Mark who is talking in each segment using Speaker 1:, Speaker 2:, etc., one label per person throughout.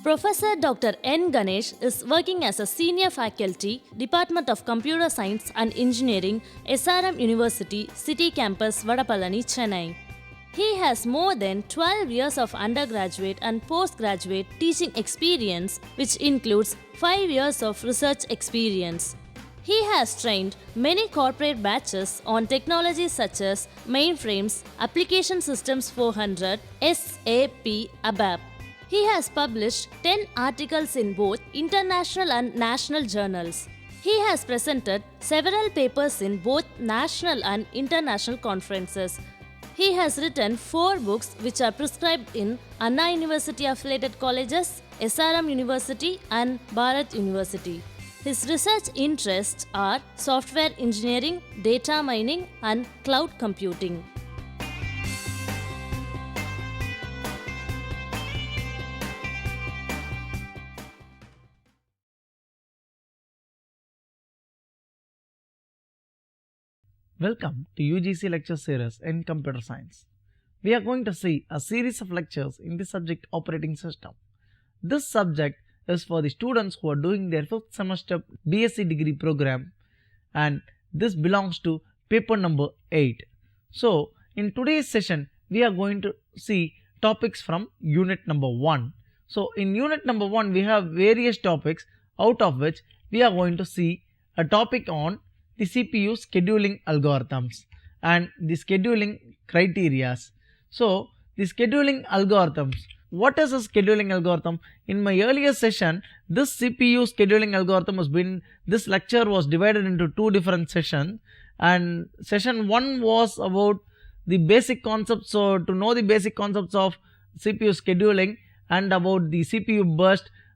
Speaker 1: Professor Dr. N. Ganesh is working as a senior faculty, Department of Computer Science and Engineering, SRM University, City Campus, Vadapalani, Chennai. He has more than 12 years of undergraduate and postgraduate teaching experience, which includes 5 years of research experience. He has trained many corporate batches on technologies such as mainframes, Application Systems 400, SAP, ABAP. He has published 10 articles in both international and national journals. He has presented several papers in both national and international conferences. He has written 4 books which are prescribed in Anna University affiliated colleges, SRM University and Bharat University. His research interests are software engineering, data mining and cloud computing.
Speaker 2: Welcome to UGC lecture series in computer science. We are going to see a series of lectures in the subject operating system. This subject is for the students who are doing their 5th semester BSc degree program, and this belongs to paper number 8. So in today's session we are going to see topics from unit number 1. So in unit number 1 we have various topics, out of which we are going to see a topic on the CPU scheduling algorithms and the scheduling criterias. So the scheduling algorithms, what is a scheduling algorithm? In my earlier session, this CPU scheduling algorithm has been, this lecture was divided into 2 different sessions, and session 1 was about the basic concepts, so to know the basic concepts of CPU scheduling and about the CPU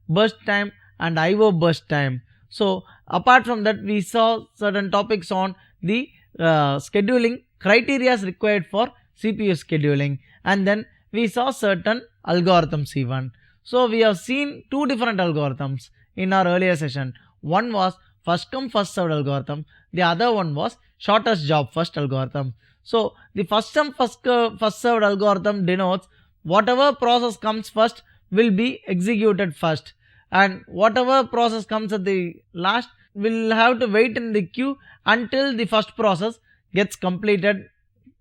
Speaker 2: burst time and IO burst time. So apart from that, we saw certain topics on the scheduling criteria required for CPU scheduling, and then we saw certain algorithms even. So we have seen 2 different algorithms in our earlier session. One was first come first served algorithm, the other one was shortest job first algorithm. So the first come first served algorithm denotes whatever process comes first will be executed first, and whatever process comes at the last will have to wait in the queue until the first process gets completed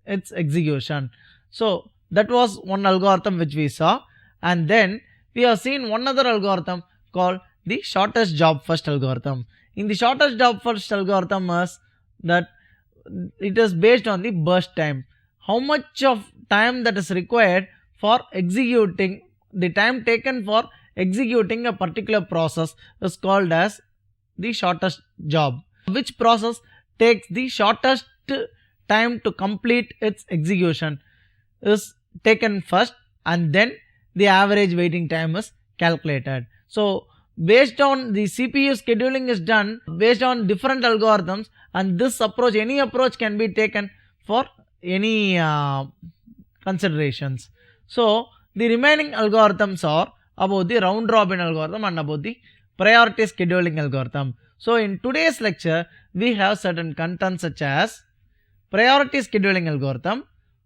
Speaker 2: its execution. So that was one algorithm which we saw, and then we have seen one other algorithm called the shortest job first algorithm. In the shortest job first algorithm is that it is based on the burst time, how much of time that is required for executing, the time taken for executing a particular process is called as the shortest job. Which process takes the shortest time to complete its execution is taken first, and then the average waiting time is calculated. So based on the CPU scheduling is done based on different algorithms, and this approach, any approach can be taken for any considerations. So the remaining algorithms are about the round robin algorithm and about the priority scheduling algorithm. So in today's lecture we have certain contents such as priority scheduling algorithm,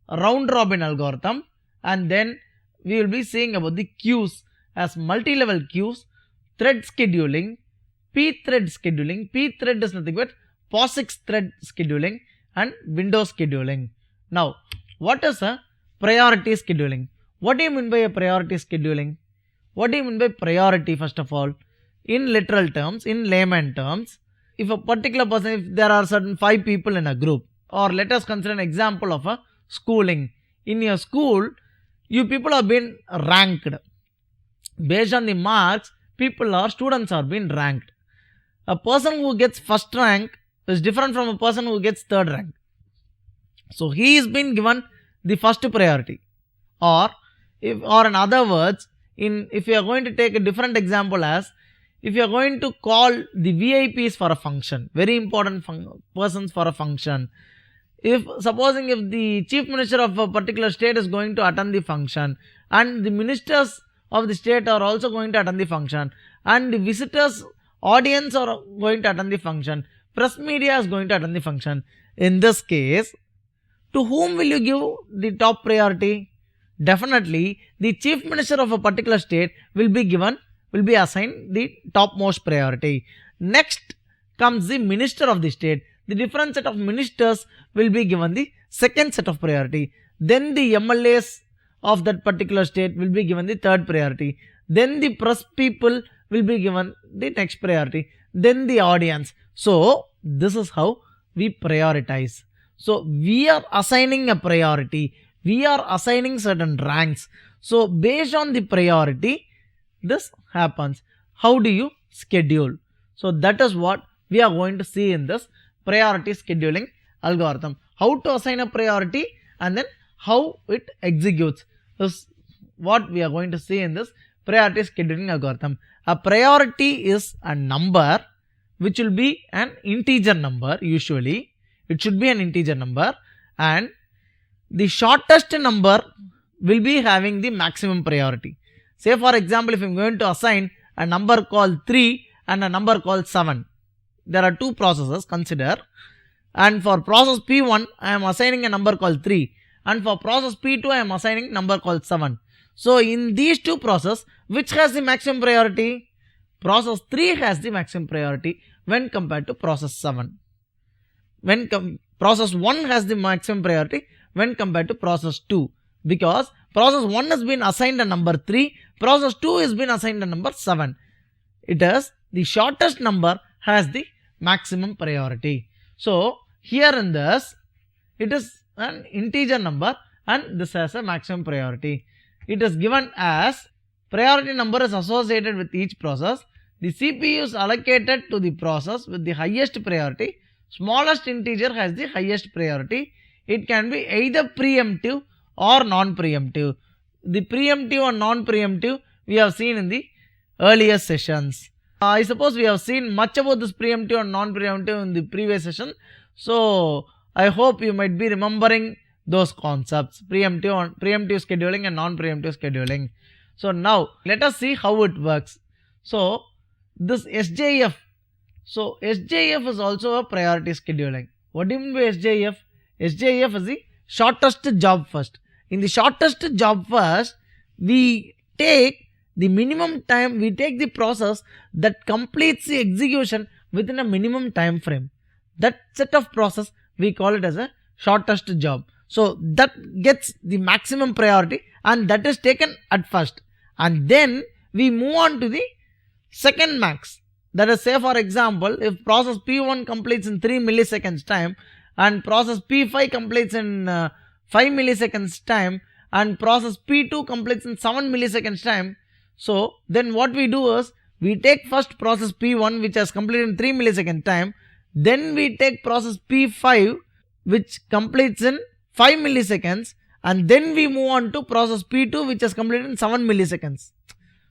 Speaker 2: round robin algorithm, and then we will be seeing about the queues as multi-level queues, thread scheduling, p-thread scheduling. P-thread is nothing but POSIX thread scheduling and window scheduling. Now what is a priority scheduling? What do you mean by a priority scheduling? What do you mean by priority? First of all, in literal terms, in layman terms, if a particular person, if there are certain 5 people in a group, or let us consider an example of a schooling. In your school, you people have been ranked. Based on the marks, students are being ranked. A person who gets first rank is different from a person who gets third rank. So he is being given the first priority. Or in other words, if you are going to take a different example, as if you are going to call the VIPs for a function, very important persons for a function, supposing if the chief minister of a particular state is going to attend the function, and the ministers of the state are also going to attend the function, and the visitors audience are going to attend the function, press media is going to attend the function, in this case to whom will you give the top priority? Definitely the chief minister of a particular state will be given will be assigned the topmost priority. Next comes the minister of the state. The different set of ministers will be given the second set of priority. Then the MLAs of that particular state will be given the third priority. Then the press people will be given the next priority. Then the audience. So this is how we prioritize. So we are assigning a priority. We are assigning certain ranks. So based on the priority, this happens. How do you schedule? So that is what we are going to see in this priority scheduling algorithm. How to assign a priority and then how it executes is what we are going to see in this priority scheduling algorithm. A priority is a number which will be an integer number usually. It should be an integer number, and the shortest number will be having the maximum priority. Say for example, if I am going to assign a number called 3 and a number called 7. There are two processes, consider, and for process P1 I am assigning a number called 3, and for process P2 I am assigning a number called 7. So in these two processes, which has the maximum priority? Process 3 has the maximum priority when compared to process 7. Process 1 has the maximum priority when compared to process 2, because process 1 has been assigned a number 3, process 2 has been assigned a number 7. It is the shortest number has the maximum priority. So here in this, it is an integer number and this has a maximum priority. It is given as priority number is associated with each process. The CPU is allocated to the process with the highest priority. Smallest integer has the highest priority. It can be either preemptive or non-preemptive. The preemptive and non-preemptive we have seen in the earlier sessions. I suppose we have seen much about this preemptive and non-preemptive in the previous session. So I hope you might be remembering those concepts, preemptive scheduling and non-preemptive scheduling. So now let us see how it works. So this SJF. So SJF is also a priority scheduling. What do you mean by SJF? SJF is the shortest job first. In the shortest job first, we take the minimum time, we take the process that completes the execution within a minimum time frame. That set of process we call it as a shortest job. So that gets the maximum priority and that is taken at first, and then we move on to the second max. That is, say for example, if process P1 completes in 3 milliseconds time and process P5 completes in 5 milliseconds time and process P2 completes in 7 milliseconds time. So then what we do is we take first process P1 which has completed in 3 millisecond time, then we take process P5 which completes in 5 milliseconds, and then we move on to process P2 which has completed in 7 milliseconds.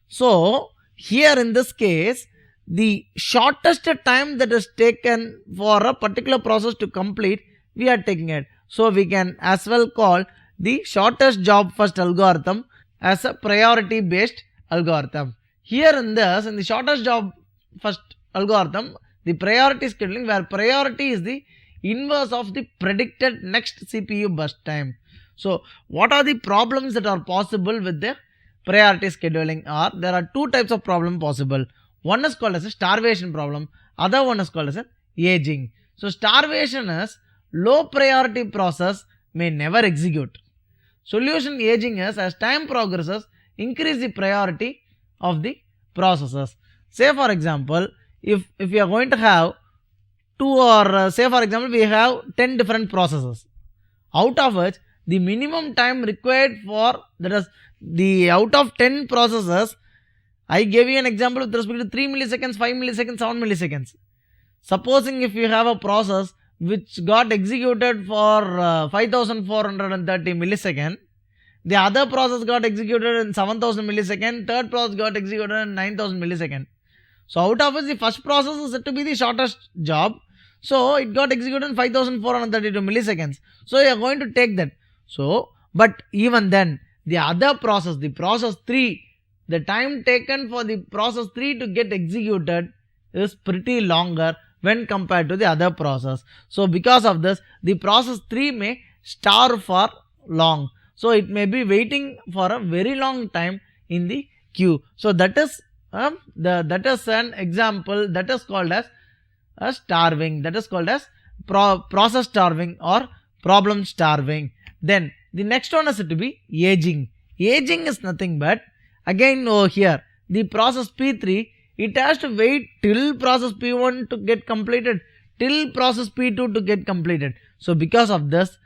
Speaker 2: So here in this case, the shortest time that is taken for a particular process to complete, we are taking it. So we can as well call the shortest job first algorithm as a priority based algorithm. Here in this, in the shortest job first algorithm, the priority scheduling, where priority is the inverse of the predicted next CPU burst time. So what are the problems that are possible with the priority scheduling? There are two types of problem possible. One is called as a starvation problem, other one is called as an aging. So starvation is low priority process may never execute. Solution aging is as time progresses, increase the priority of the processes. Say for example, if we are going to have say for example we have 10 different processes, out of which the minimum time required for, that is the out of 10 processes, I gave you an example with respect to 3 milliseconds, 5 milliseconds, 7 milliseconds. Supposing if you have a process which got executed for 5430 milliseconds, the other process got executed in 7000 milliseconds, third process got executed in 9000 milliseconds. So out of which the first process is said to be the shortest job, so it got executed in 5432 milliseconds. So you are going to take that. So but even then the other process, the process 3, the time taken for the process 3 to get executed is pretty longer when compared to the other process. So because of this, the process 3 may starve for long. So it may be waiting for a very long time in the queue. So that is that is an example that is called as a starving, that is called as process starving or problem starving. Then the next one is to be aging. Aging is nothing but, again over here, the process P3, it has to wait till process P1 to get completed, till process P2 to get completed. So because of this,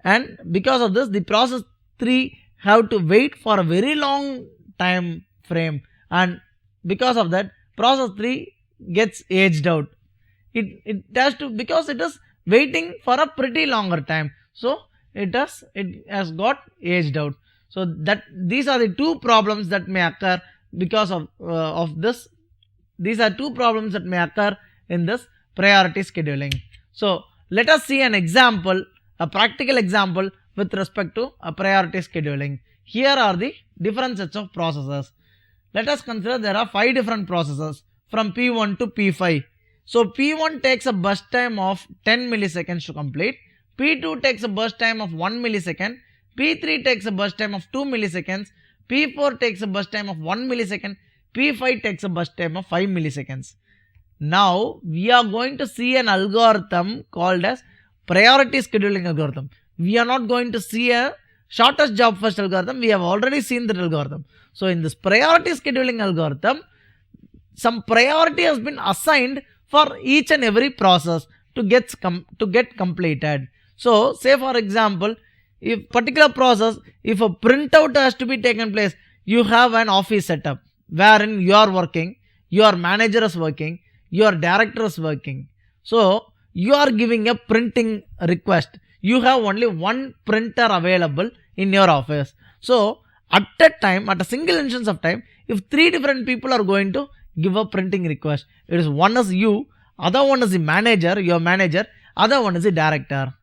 Speaker 2: the process 3 have to wait for a very long time frame, and because of that process 3 gets aged out. It has to, because it is waiting for a pretty longer time, so it has got aged out. So that these are the two problems that may occur because of this. These are two problems that may occur in this priority scheduling. So let us see an example, a practical example with respect to a priority scheduling. Here are the different sets of processes. Let us consider there are 5 different processes from P1 to P5. So P1 takes a burst time of 10 milliseconds to complete, P2 takes a burst time of 1 millisecond, P3 takes a burst time of 2 milliseconds, P4 takes a burst time of 1 millisecond, P5 takes a burst time of 5 milliseconds. Now we are going to see an algorithm called as priority scheduling algorithm. We are not going to see a shortest job first algorithm. We have already seen that algorithm. So in this priority scheduling algorithm, some priority has been assigned for each and every process to get completed. So say for example, if particular process, if a printout has to be taken place, you have an office setup wherein you are working, your manager is working, your director is working. So you are giving a printing request. You have only one printer available in your office. So at that time, at a single instance of time, if 3 different people are going to give a printing request, it is one is you, other one is the manager, your manager, other one is the director.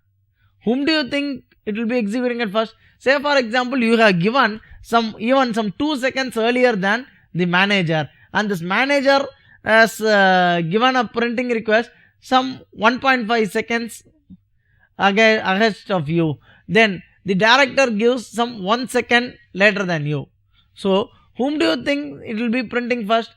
Speaker 2: Whom do you think it will be executing at first? Say for example, you have given some 2 seconds earlier than the manager, and this manager has given a printing request some 1.5 seconds ahead of you. Then the director gives some 1 second later than you. So whom do you think it will be printing first?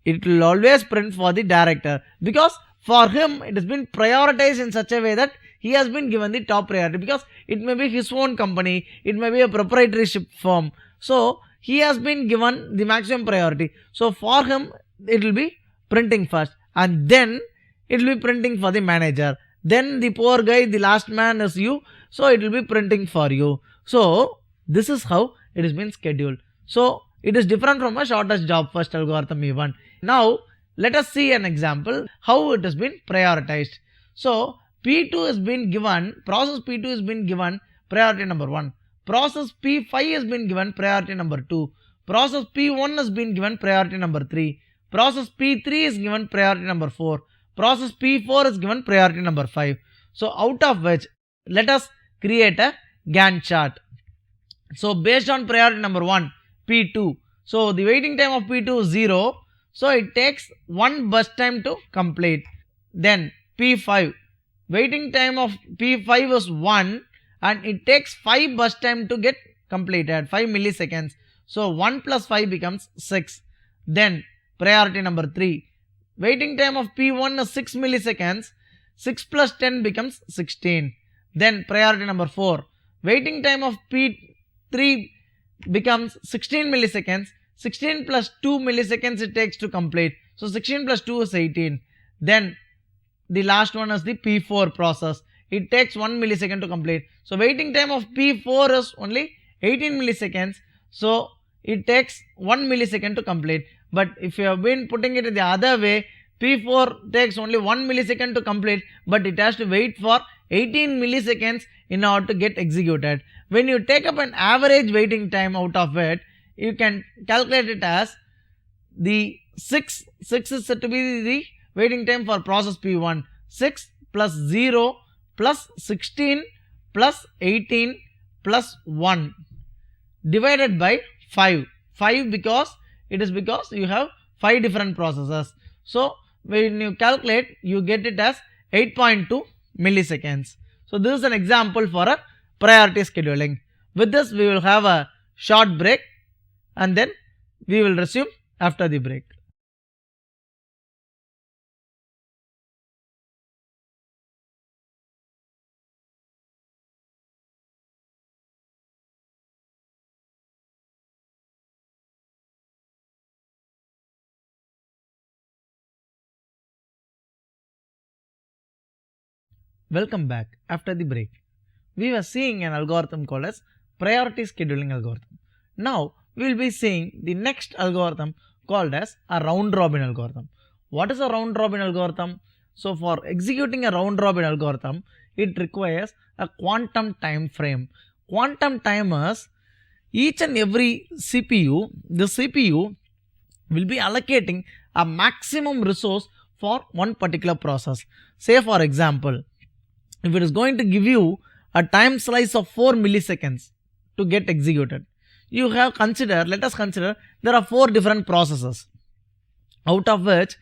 Speaker 2: It will always print for the director, because for him it has been prioritized in such a way that he has been given the top priority, because it may be his own company, it may be a proprietorship firm. So he has been given the maximum priority. So for him it will be printing first, and then it will be printing for the manager. Then the poor guy, the last man is you, so it will be printing for you. So this is how it has been scheduled. So it is different from a shortest job first algorithm even. Now let us see an example how it has been prioritized. So P2 has been given, process P2 has been given priority number 1. Process P5 has been given priority number 2. Process P1 has been given priority number 3. Process P3 is given priority number 4. Process P4 is given priority number 5. So out of which, let us create a Gantt chart. So based on priority number 1, P2. So the waiting time of P2 is 0. So it takes 1 burst time to complete. Then P5. Waiting time of P5 is 1 and it takes 5 burst time to get completed, 5 milliseconds. So 1 plus 5 becomes 6. Then priority number 3. Waiting time of P1 is 6 milliseconds. 6 plus 10 becomes 16. Then priority number 4. Waiting time of P3 becomes 16 milliseconds. 16 plus 2 milliseconds it takes to complete. So 16 plus 2 is 18. Then the last one is the P4 process. It takes 1 millisecond to complete. So waiting time of P4 is only 18 milliseconds. So it takes 1 millisecond to complete. But if you have been putting it the other way, P4 takes only 1 millisecond to complete, but it has to wait for 18 milliseconds in order to get executed. When you take up an average waiting time out of it, you can calculate it as the 6 is said to be the waiting time for process P1. 6 plus 0 plus 16 plus 18 plus 1 divided by 5. 5 because you have 5 different processes. So when you calculate, you get it as 8.2 milliseconds. So this is an example for a priority scheduling. With this we will have a short break and then we will resume after the break. Welcome back after the break. We were seeing an algorithm called as priority scheduling algorithm. Now we will be seeing the next algorithm called as a round robin algorithm. What is a round robin algorithm? So for executing a round robin algorithm, it requires a quantum time frame. Quantum timers, each and every CPU, the CPU will be allocating a maximum resource for one particular process. Say for example, if it is going to give you a time slice of 4 milliseconds to get executed, you have considered, let us consider there are 4 different processes, out of which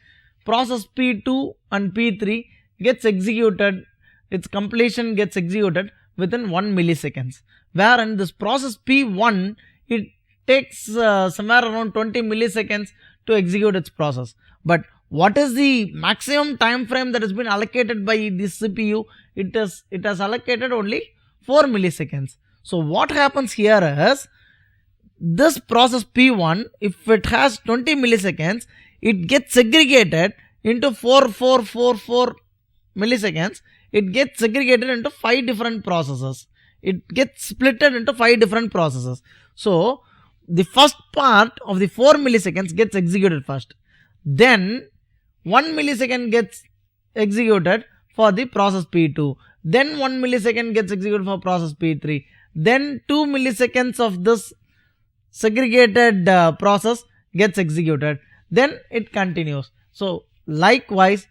Speaker 2: process P2 and P3 gets executed, its completion gets executed within 1 milliseconds, wherein this process P1, it takes somewhere around 20 milliseconds to execute its process. But what is the maximum time frame that has been allocated by this CPU? It has allocated only 4 milliseconds. So what happens here is, this process P1, if it has 20 milliseconds, it gets segregated into 4 milliseconds. It gets segregated into 5 different processes. It gets splitted into 5 different processes. So the first part of the 4 milliseconds gets executed first. Then 1 millisecond gets executed for the process P2. Then 1 millisecond gets executed for process P3. Then 2 milliseconds of this segregated process gets executed. Then it continues. So likewise,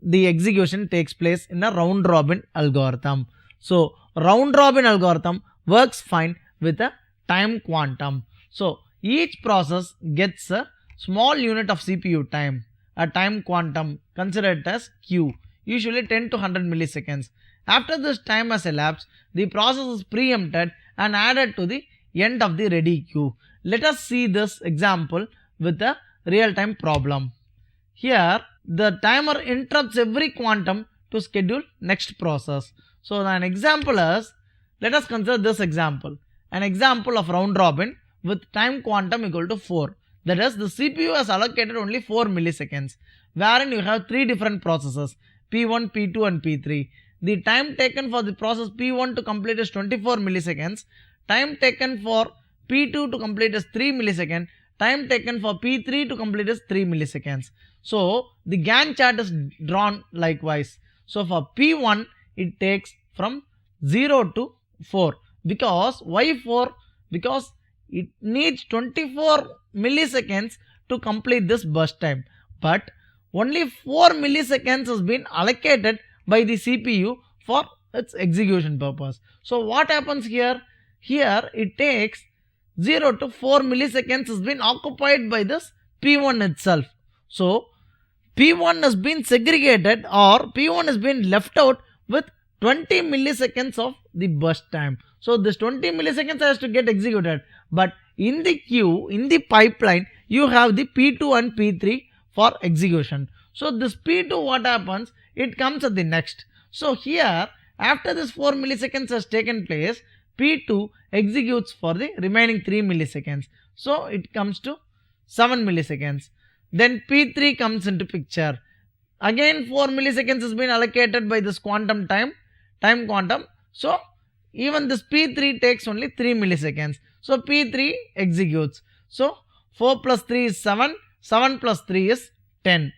Speaker 2: the execution takes place in a round robin algorithm. So round robin algorithm works fine with a time quantum. So each process gets a small unit of CPU time, a time quantum considered as Q, usually 10 to 100 milliseconds. After this time has elapsed, the process is preempted and added to the end of the ready queue. Let us see this example with a real-time problem. Here the timer interrupts every quantum to schedule next process. So an example is, let us consider this example, an example of round robin with time quantum equal to 4. That is, the CPU has allocated only 4 milliseconds, wherein you have 3 different processes, P1, P2 and P3. The time taken for the process P1 to complete is 24 milliseconds. Time taken for P2 to complete is 3 milliseconds. Time taken for P3 to complete is 3 milliseconds. So the Gantt chart is drawn likewise. So for P1, it takes from 0 to 4. Because why 4? Because it needs 24 milliseconds to complete this burst time. But only 4 milliseconds has been allocated by the CPU for its execution purpose. So what happens here? Here it takes 0 to 4 milliseconds has been occupied by this P1 itself. So P1 has been segregated, or P1 has been left out with 20 milliseconds of the burst time. So this 20 milliseconds has to get executed. But in the queue, in the pipeline, you have the P2 and P3 for execution. So this P2, what happens? It comes at the next. So here, after this 4 milliseconds has taken place, P2 executes for the remaining 3 milliseconds. So it comes to 7 milliseconds. Then P3 comes into picture. Again 4 milliseconds has been allocated by this quantum time quantum. So even this P3 takes only 3 milliseconds. So P3 executes. So 4 plus 3 is 7. 7 plus 3 is 10.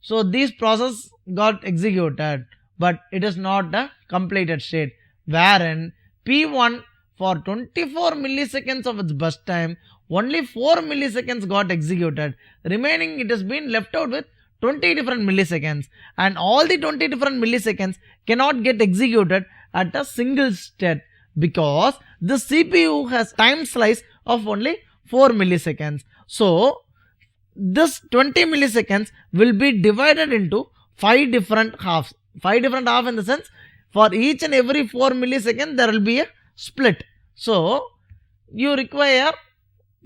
Speaker 2: So these process got executed, but it is not a completed state, wherein P1 for 24 milliseconds of its burst time, only 4 milliseconds got executed. Remaining, it has been left out with 20 different milliseconds, and all the 20 different milliseconds cannot get executed at a single state because the CPU has time slice of only 4 milliseconds. So this 20 milliseconds will be divided into 5 different halves. 5 different halves in the sense, for each and every 4 milliseconds there will be a split. So you require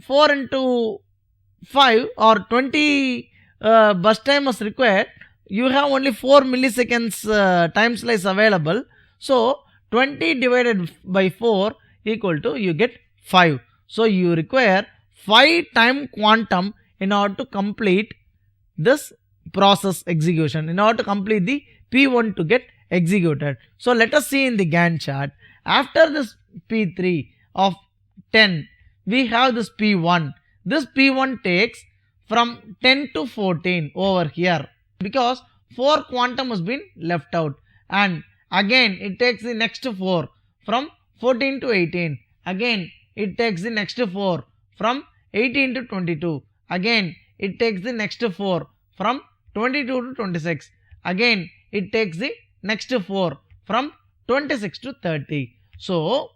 Speaker 2: 4 into 5 or 20 bus time is required, you have only 4 milliseconds time slice available. So 20 divided by 4 equal to, you get 5. So you require 5 time quantum in order to complete this process execution, in order to complete the P1 to get executed. So let us see in the Gantt chart. After this P3 of 10, we have this P1. This P1 takes from 10 to 14 over here, because 4 quantum has been left out, and again it takes the next 4 from 14 to 18. Again it takes the next 4 from 18 to 22. Again it takes the next 4 from 22 to 26. Again it takes the next 4 from 26 to 30. So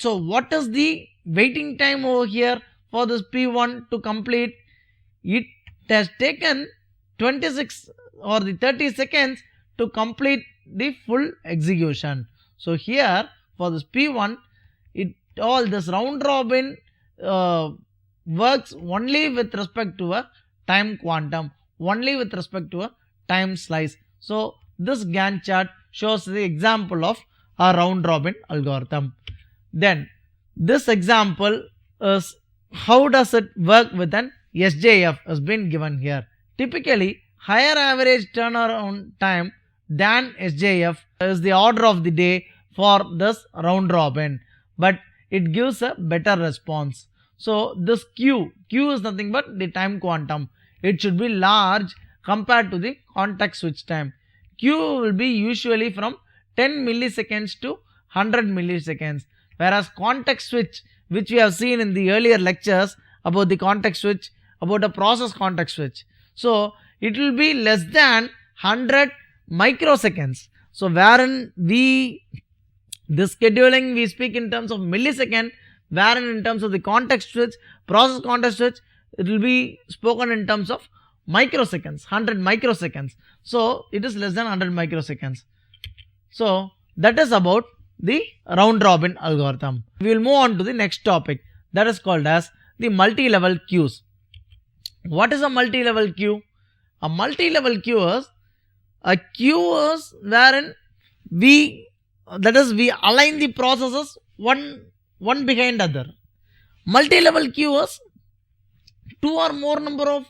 Speaker 2: what is the waiting time over here for this P1 to complete? It has taken 26 or the 30 seconds to complete the full execution. So here for this P1, all this round robin works only with respect to a time quantum, only with respect to a time slice. So this Gantt chart shows the example of a round robin algorithm. Then this example is how does it work with an SJF has been given here. Typically higher average turnaround time than SJF is the order of the day for this round robin, but it gives a better response. So this Q is nothing but the time quantum. It should be large compared to the context switch time. Q will be usually from 10 milliseconds to 100 milliseconds, whereas context switch, which we have seen in the earlier lectures about the context switch, about a process context switch, so it will be less than 100 microseconds. So wherein the scheduling we speak in terms of millisecond, wherein in terms of the context switch, process context switch, it will be spoken in terms of microseconds, 100 microseconds. So it is less than 100 microseconds. So that is about the round robin algorithm. We will move on to the next topic, that is called as the multi-level queues. What is a multi-level queue? A multi-level queue is a queue is wherein we align the processes one behind other. Multi-level queue is 2 or more number of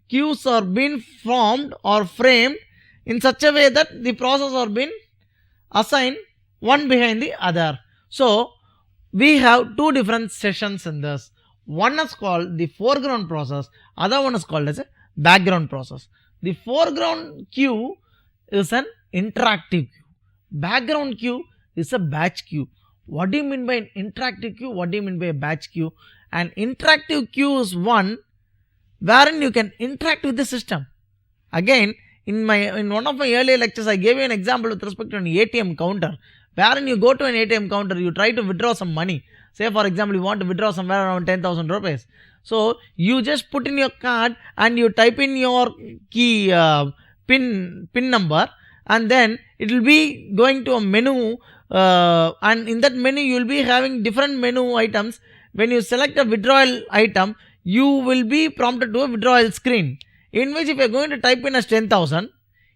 Speaker 2: queues are being formed or framed in such a way that the process are being assigned one behind the other. So we have two different sessions in this. One is called the foreground process, other one is called as a background process. The foreground queue is an interactive queue. Background queue is a batch queue. What do you mean by an interactive queue? What do you mean by a batch queue? An interactive queue is one wherein you can interact with the system. Again, in one of my earlier lectures, I gave you an example with respect to an ATM counter, wherein you go to an ATM counter, you try to withdraw some money. Say for example, you want to withdraw somewhere around 10,000 rupees. So you just put in your card and you type in your key pin number, and then it will be going to a menu, and in that menu you will be having different menu items. When you select a withdrawal item, you will be prompted to a withdrawal screen, in which if you are going to type in as 10,000,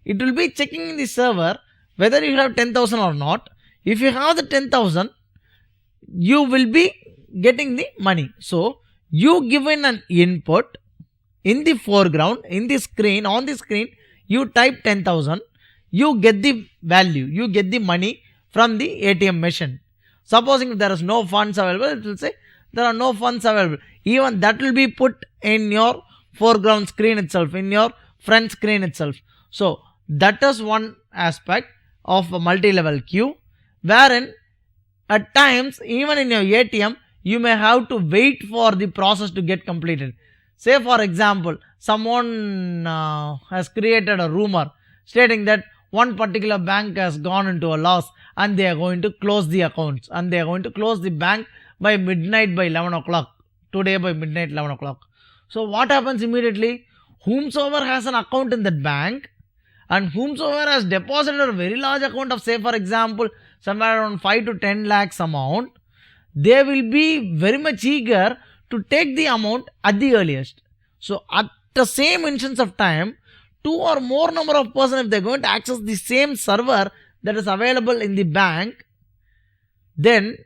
Speaker 2: it will be checking in the server whether you have 10,000 or not. If you have the 10,000, you will be getting the money. So you give in an input in the foreground, in the screen, on the screen, you type 10,000, you get the value, you get the money from the ATM machine. Supposing if there is no funds available, it will say there are no funds available. Even that will be put in your foreground screen itself, in your front screen itself. So that is one aspect of a multi-level queue, wherein at times even in your ATM you may have to wait for the process to get completed. Say for example, someone has created a rumor stating that one particular bank has gone into a loss and they are going to close the accounts, and they are going to close the bank by midnight, by 11 o'clock, today by midnight 11 o'clock. So what happens immediately? Whomsoever has an account in that bank and whomsoever has deposited a very large amount of, say for example, somewhere around 5 to 10 lakhs amount, they will be very much eager to take the amount at the earliest. So at the same instance of time, two or more number of persons, if they're going to access the same server that is available in the bank, then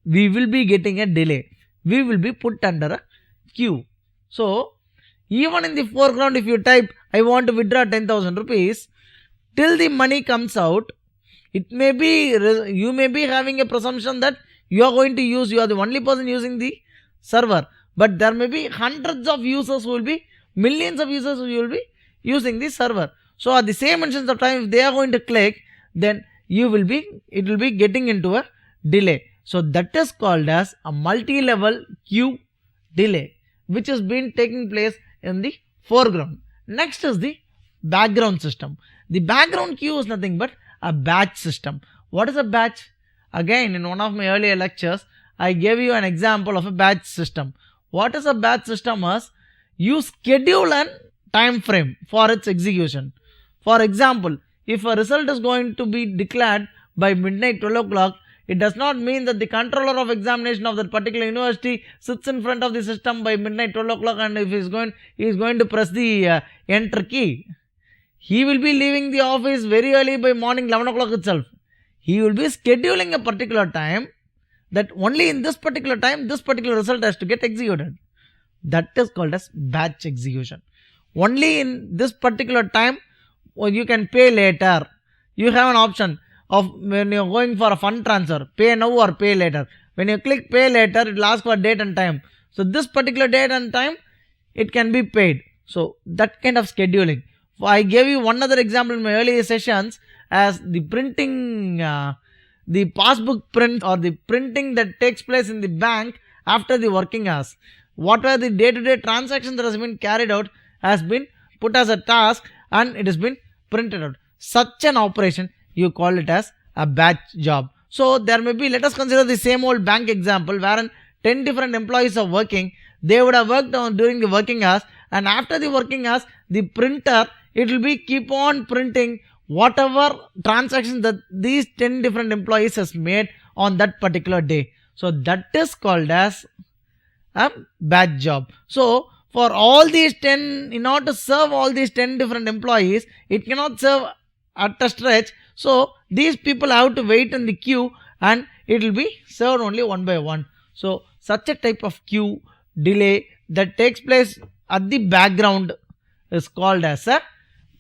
Speaker 2: we will be getting a delay. We will be put under a queue. So even in the foreground, if you type, I want to withdraw 10,000 rupees, till the money comes out, it may be, you may be having a presumption that you are going to use, you are the only person using the server. But there may be hundreds of users who will be, millions of users who will be using the server. So at the same instance of time, if they are going to click, then it will be getting into a delay. So that is called as a multi-level queue delay, which has been taking place in the foreground. Next is the background system. The background queue is nothing but a batch system. What is a batch? Again, in one of my earlier lectures, I gave you an example of a batch system. What is a batch system? Is you schedule an time frame for its execution. For example, if a result is going to be declared by midnight 12 o'clock, it does not mean that the controller of examination of that particular university sits in front of the system by midnight 12 o'clock, and if he is going to press the enter key. He will be leaving the office very early by morning 11 o'clock itself. He will be scheduling a particular time, that only in this particular time, this particular result has to get executed. That is called as batch execution. Only in this particular time, you can pay later. You have an option of when you are going for a fund transfer, pay now or pay later. When you click pay later, it will ask for date and time. So this particular date and time, it can be paid. So that kind of scheduling. I gave you one other example in my earlier sessions as the printing, the passbook print or the printing that takes place in the bank after the working hours. What were the day-to-day transactions that has been carried out has been put as a task and it has been printed out. Such an operation, you call it as a batch job. So there may be, let us consider the same old bank example wherein 10 different employees are working. They would have worked on during the working hours, and after the working hours, the printer, it will be keep on printing whatever transactions that these 10 different employees has made on that particular day. So that is called as a batch job. So for all these 10, in order to serve all these 10 different employees, it cannot serve at a stretch. So these people have to wait in the queue and it will be served only one by one. So such a type of queue delay that takes place at the background is called as a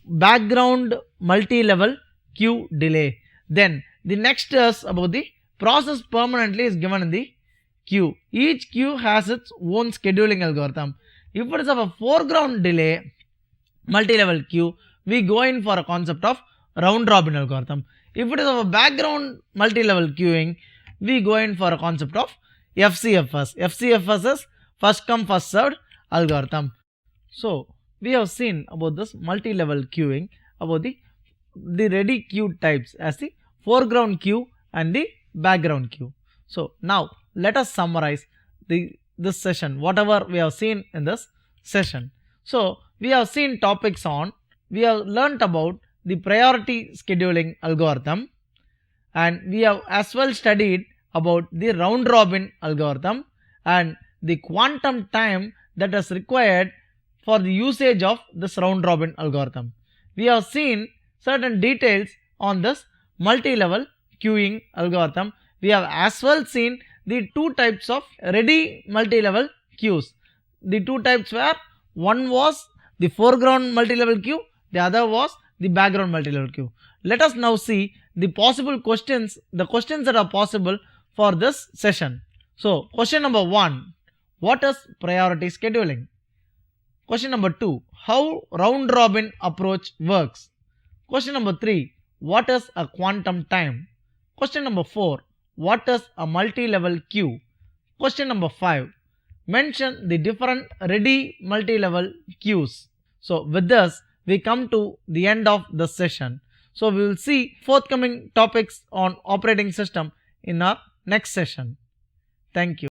Speaker 2: background multi-level queue delay. Then the next is about the process permanently is given in the queue. Each queue has its own scheduling algorithm. If it is of a foreground delay multi-level queue, we go in for a concept of round robin algorithm. If it is of a background multi-level queuing, we go in for a concept of FCFS. FCFS is first come first served algorithm. So we have seen about this multi-level queuing, about the ready queue types as the foreground queue and the background queue. So now let us summarize this session, whatever we have seen in this session. So we have seen topics on, we have learnt about the priority scheduling algorithm, and we have as well studied about the round robin algorithm and the quantum time that is required for the usage of this round robin algorithm. We have seen certain details on this multi-level queuing algorithm. We have as well seen the two types of ready multi-level queues. The two types were, one was the foreground multi-level queue, the other was the background multi-level queue. Let us now see the possible questions, the questions that are possible for this session. So question number 1, what is priority scheduling? Question number 2, how round robin approach works? Question number 3, what is a quantum time? Question number 4, what is a multi-level queue? Question number 5, mention the different ready multi-level queues. So with this, we come to the end of the session. So we will see forthcoming topics on operating system in our next session. Thank you.